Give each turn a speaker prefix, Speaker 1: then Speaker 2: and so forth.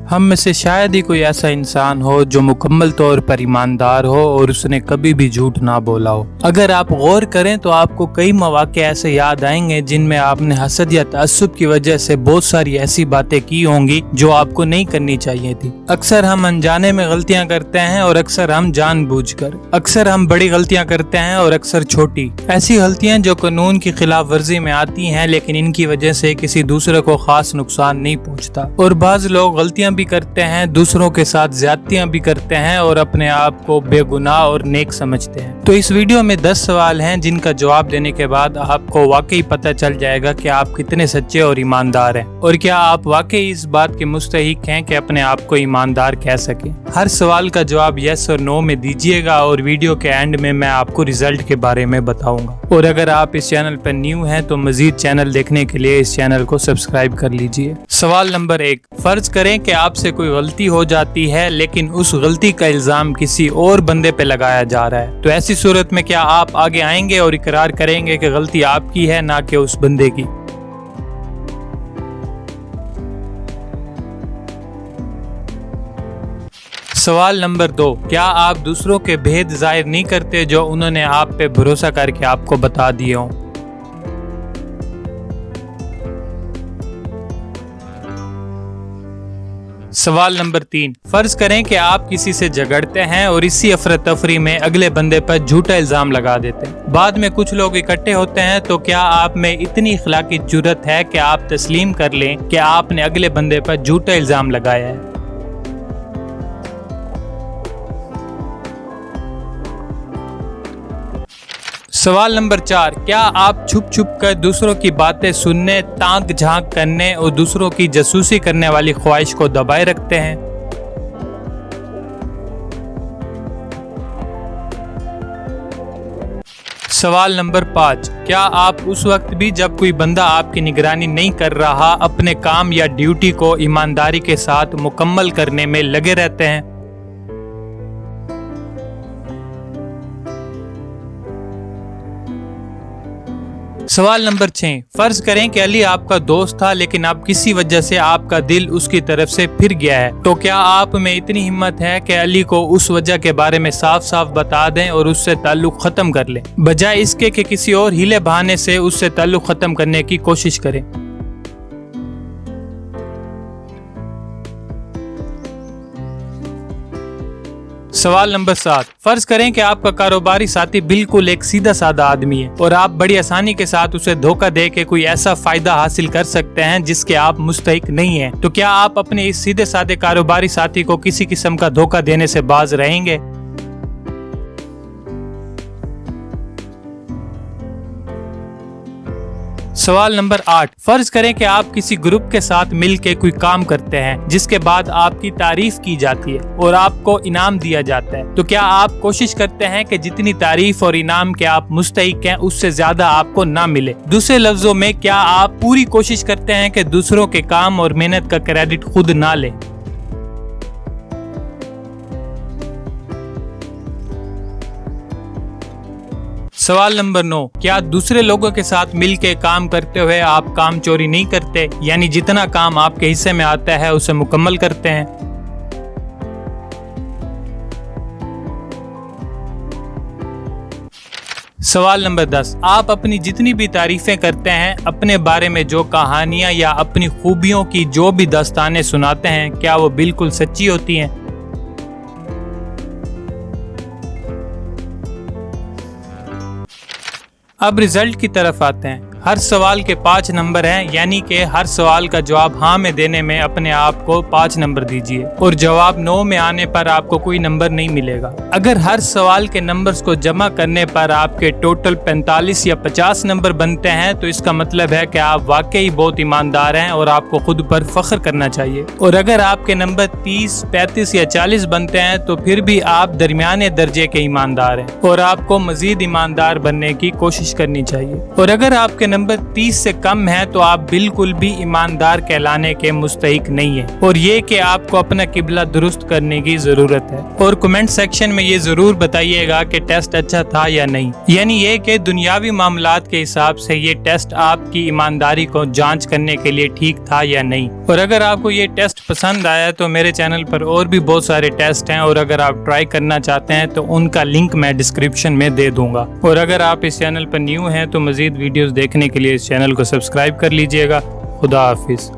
Speaker 1: हम में से शायद ही कोई ऐसा इंसान हो जो मुकम्मल तौर पर ईमानदार हो और उसने कभी भी झूठ ना बोला हो। अगर आप गौर करें तो आपको कई मौके ऐसे याद आएंगे जिनमें आपने हसद या तअस्सुब की वजह से बहुत सारी ऐसी बातें की होंगी जो आपको नहीं करनी चाहिए थी। अक्सर हम अनजाने में गलतियां करते हैं और अक्सर हम जानबूझकर। अक्सर हम बड़ी गलतियां करते हैं और अक्सर छोटी। ऐसी गलतियां जो कानून की खिलाफ वर्जी में आती हैं लेकिन इनकी वजह से किसी दूसरे को खास नुकसान नहीं पहुँचता। और बाज लोग गलतियां भी करते हैं, दूसरों के साथ ज्यादतियां भी करते हैं और अपने आप को बेगुनाह और नेक समझते हैं। तो इस वीडियो में 10 सवाल हैं जिनका जवाब देने के बाद आपको वाकई पता चल जाएगा कि आप कितने सच्चे और ईमानदार हैं और क्या आप वाकई इस बात के मुस्तहिक हैं कि अपने आप को ईमानदार कह सकें। हर सवाल का जवाब यस और नो में दीजिएगा और वीडियो के एंड में मैं आपको रिजल्ट के बारे में बताऊंगा। और अगर आप इस चैनल पर न्यू हैं तो मजीद चैनल देखने के लिए इस चैनल को सब्सक्राइब कर लीजिए। सवाल नंबर 1, फर्ज करें कि आपसे कोई गलती हो जाती है लेकिन उस गलती का इल्जाम किसी और बंदे पे लगाया जा रहा है, तो ऐसी सूरत में क्या आप आगे आएंगे और इकरार करेंगे कि गलती आपकी है ना कि उस बंदे की? सवाल नंबर 2, क्या आप दूसरों के भेद जाहिर नहीं करते जो उन्होंने आप पे भरोसा करके आपको बता दिए हों? सवाल नंबर 3, फर्ज करें कि आप किसी से झगड़ते हैं और इसी अफरा तफरी में अगले बंदे पर झूठा इल्जाम लगा देते हैं। बाद में कुछ लोग इकट्ठे होते हैं, तो क्या आप में इतनी इखलाकी जुर्रत है कि आप तस्लीम कर लें कि आपने अगले बंदे पर झूठा इल्जाम लगाया है? सवाल नंबर 4, क्या आप छुप छुप कर दूसरों की बातें सुनने, ताक झांक करने और दूसरों की जासूसी करने वाली ख्वाहिश को दबाए रखते हैं? सवाल नंबर 5, क्या आप उस वक्त भी जब कोई बंदा आपकी निगरानी नहीं कर रहा अपने काम या ड्यूटी को ईमानदारी के साथ मुकम्मल करने में लगे रहते हैं? सवाल नंबर 6, फर्ज करें कि अली आपका दोस्त था लेकिन अब किसी वजह से आपका दिल उसकी तरफ से फिर गया है, तो क्या आप में इतनी हिम्मत है कि अली को उस वजह के बारे में साफ साफ बता दें और उससे ताल्लुक खत्म कर लें, बजाय इसके कि किसी और हीले बहाने से उससे ताल्लुक खत्म करने की कोशिश करें? सवाल नंबर 7, फर्ज करें कि आपका कारोबारी साथी बिल्कुल एक सीधा साधा आदमी है और आप बड़ी आसानी के साथ उसे धोखा दे के कोई ऐसा फायदा हासिल कर सकते हैं जिसके आप मुस्तहिक नहीं हैं, तो क्या आप अपने इस सीधे साधे कारोबारी साथी को किसी किस्म का धोखा देने से बाज रहेंगे? सवाल नंबर 8, फर्ज करें कि आप किसी ग्रुप के साथ मिलकर कोई काम करते हैं जिसके बाद आपकी तारीफ की जाती है और आपको इनाम दिया जाता है, तो क्या आप कोशिश करते हैं कि जितनी तारीफ और इनाम के आप मुस्तहिक हैं उससे ज्यादा आपको ना मिले? दूसरे लफ्जों में, क्या आप पूरी कोशिश करते हैं कि दूसरों के काम और मेहनत का क्रेडिट खुद ना लें? सवाल नंबर 9, क्या दूसरे लोगों के साथ मिलकर काम करते हुए आप काम चोरी नहीं करते, यानी जितना काम आपके हिस्से में आता है उसे मुकम्मल करते हैं? सवाल नंबर 10, आप अपनी जितनी भी तारीफें करते हैं, अपने बारे में जो कहानियां या अपनी खूबियों की जो भी दास्तानें सुनाते हैं, क्या वो बिल्कुल सच्ची होती हैं? अब रिजल्ट की तरफ आते हैं। हर सवाल के 5 नंबर हैं, यानी कि हर सवाल का जवाब हाँ में देने में अपने आप को 5 नंबर दीजिए और जवाब नो में आने पर आपको कोई नंबर नहीं मिलेगा। अगर हर सवाल के नंबर्स को जमा करने पर आपके टोटल 45 या 50 नंबर बनते हैं, तो इसका मतलब है कि आप वाकई बहुत ईमानदार हैं और आपको खुद पर फख्र करना चाहिए। और अगर आपके नंबर 30, 35 या 40 बनते हैं तो फिर भी आप दरमियाने दर्जे के ईमानदार हैं और आपको मजीद ईमानदार बनने की कोशिश करनी चाहिए। और अगर आपके नंबर 30 से कम है तो आप बिल्कुल भी ईमानदार कहलाने के मुस्तहिक नहीं है और ये कि आपको अपना किबला दुरुस्त करने की जरूरत है। और कमेंट सेक्शन में ये जरूर बताइएगा कि टेस्ट अच्छा था या नहीं, यानी ये कि दुनियावी मामलात के हिसाब से ये टेस्ट आपकी ईमानदारी को जांच करने के लिए ठीक था या नहीं। और अगर आपको ये टेस्ट पसंद आया तो मेरे चैनल पर और भी बहुत सारे टेस्ट हैं, और अगर आप ट्राई करना चाहते हैं तो उनका लिंक मैं डिस्क्रिप्शन में दे दूंगा। और अगर आप इस चैनल पर न्यू हैं तो मज़ीद वीडियोस देखने के लिए इस चैनल को सब्सक्राइब कर लीजिएगा। खुदा हाफिज़।